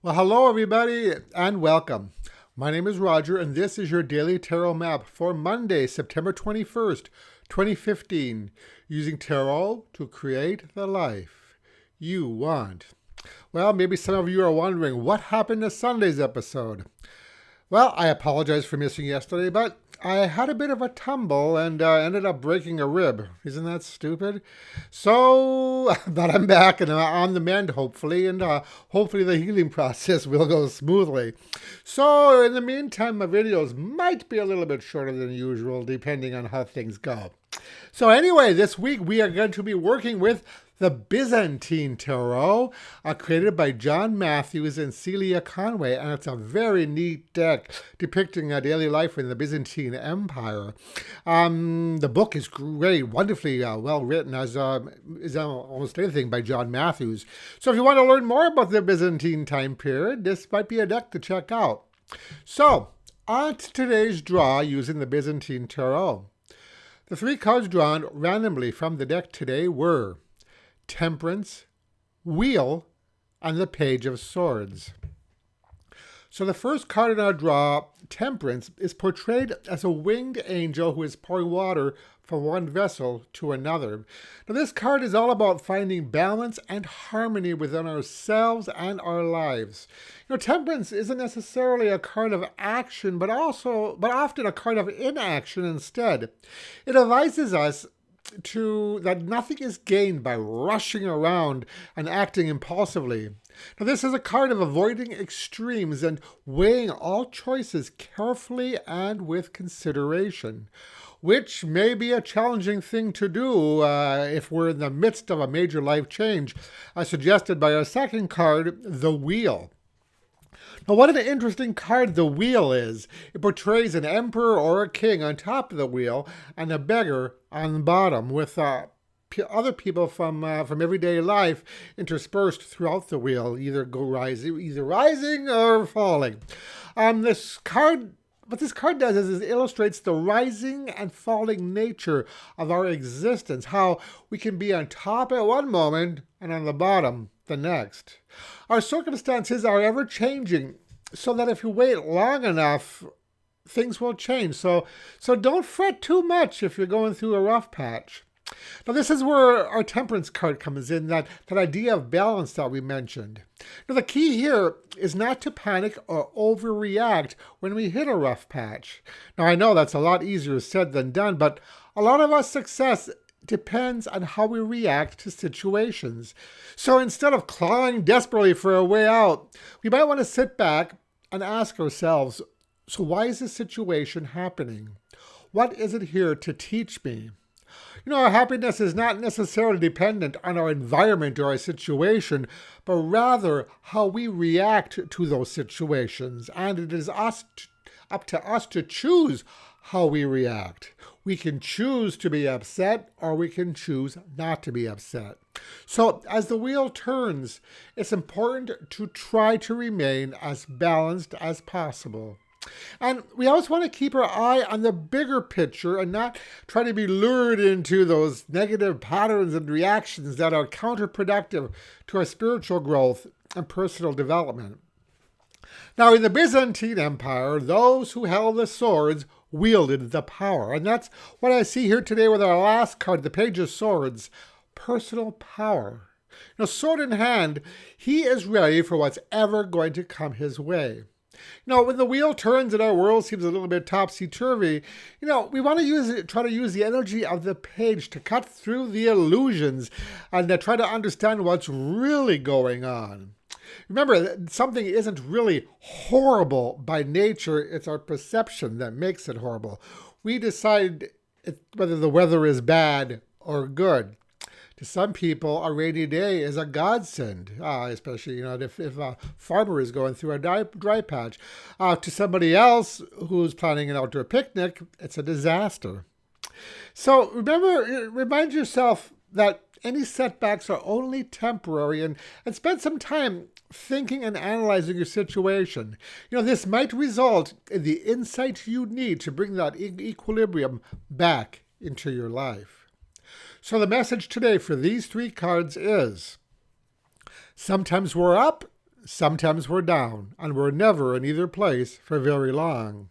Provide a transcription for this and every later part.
Well, hello everybody and welcome. My name is Roger and this is your daily tarot map for Monday, September 21st, 2015, using tarot to create the life you want. Well, maybe some of you are wondering what happened to Sunday's episode. Well, I apologize for missing yesterday, but I had a bit of a tumble and ended up breaking a rib. Isn't that stupid? So, but I'm back and on the mend, hopefully, and hopefully the healing process will go smoothly. So, in the meantime, my videos might be a little bit shorter than usual, depending on how things go. So anyway, this week we are going to be working with the Byzantine Tarot, created by John Matthews and Cilla Conway, and it's a very neat deck depicting daily life in the Byzantine Empire. The book is great, wonderfully well written, as is almost anything by John Matthews. So if you want to learn more about the Byzantine time period, this might be a deck to check out. So, on to today's draw using the Byzantine Tarot. The three cards drawn randomly from the deck today were Temperance, Wheel, and the Page of Swords. So the first card in our draw, Temperance, is portrayed as a winged angel who is pouring water from one vessel to another. Now this card is all about finding balance and harmony within ourselves and our lives. Temperance isn't necessarily a card of action, but often a card of inaction instead. It advises us that nothing is gained by rushing around and acting impulsively. Now, this is a card of avoiding extremes and weighing all choices carefully and with consideration, which may be a challenging thing to do if we're in the midst of a major life change, as suggested by our second card, the Wheel. Now, what an interesting card the Wheel is. It portrays an emperor or a king on top of the wheel and a beggar on the bottom, with other people from everyday life interspersed throughout the wheel, either rising or falling. What this card does is it illustrates the rising and falling nature of our existence, how we can be on top at one moment and on the bottom the next. Our circumstances are ever changing, so that if you wait long enough, things will change. So don't fret too much if you're going through a rough patch. Now, this is where our Temperance card comes in, that idea of balance that we mentioned. Now, the key here is not to panic or overreact when we hit a rough patch. Now, I know that's a lot easier said than done, but a lot of our success depends on how we react to situations. So instead of clawing desperately for a way out, we might want to sit back and ask ourselves, so why is this situation happening? What is it here to teach me? Our happiness is not necessarily dependent on our environment or our situation, but rather how we react to those situations. And it is up to us to choose how we react. We can choose to be upset, or we can choose not to be upset. So as the wheel turns, it's important to try to remain as balanced as possible. And we always want to keep our eye on the bigger picture and not try to be lured into those negative patterns and reactions that are counterproductive to our spiritual growth and personal development. Now, in the Byzantine Empire, those who held the swords wielded the power. And that's what I see here today with our last card, the Page of Swords, personal power. Sword in hand, he is ready for what's ever going to come his way. When the wheel turns and our world seems a little bit topsy-turvy, we want to try to use the energy of the page to cut through the illusions and to try to understand what's really going on. Remember, something isn't really horrible by nature. It's our perception that makes it horrible. We decide whether the weather is bad or good. To some people, a rainy day is a godsend, especially if a farmer is going through a dry patch. To somebody else who's planning an outdoor picnic, it's a disaster. So remind yourself that any setbacks are only temporary, and spend some time thinking and analyzing your situation. This might result in the insight you need to bring that equilibrium back into your life. So the message today for these three cards is, sometimes we're up, sometimes we're down, and we're never in either place for very long.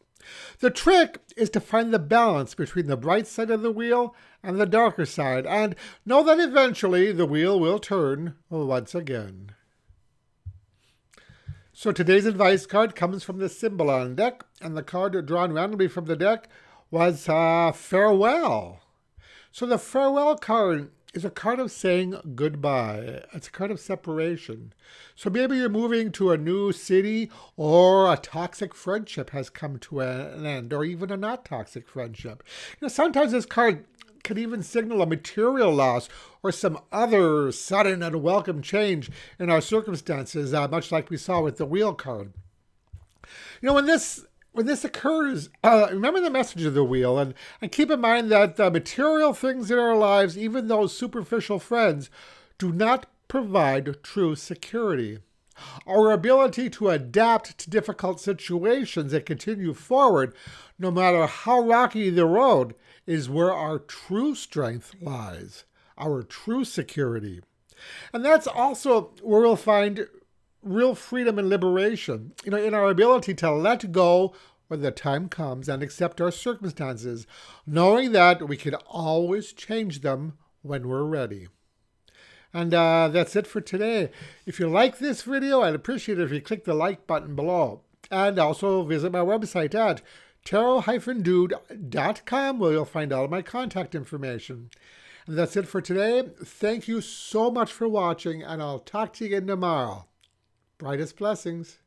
The trick is to find the balance between the bright side of the wheel and the darker side, and know that eventually the wheel will turn once again. So today's advice card comes from the Symbolon deck, and the card drawn randomly from the deck was Farewell. So the Farewell card is a card of saying goodbye. It's a card of separation. So maybe you're moving to a new city, or a toxic friendship has come to an end, or even a not toxic friendship. Sometimes this card can even signal a material loss or some other sudden and unwelcome change in our circumstances, much like we saw with the wheel card. When this occurs, remember the message of the wheel, and keep in mind that the material things in our lives, even those superficial friends, do not provide true security. Our ability to adapt to difficult situations and continue forward, no matter how rocky the road, is where our true strength lies, our true security. And that's also where we'll find real freedom and liberation, in our ability to let go when the time comes and accept our circumstances, knowing that we can always change them when we're ready. And that's it for today. If you like this video, I'd appreciate it if you click the like button below. And also visit my website at tarot-dude.com, where you'll find all of my contact information. And that's it for today. Thank you so much for watching, and I'll talk to you again tomorrow. Brightest blessings.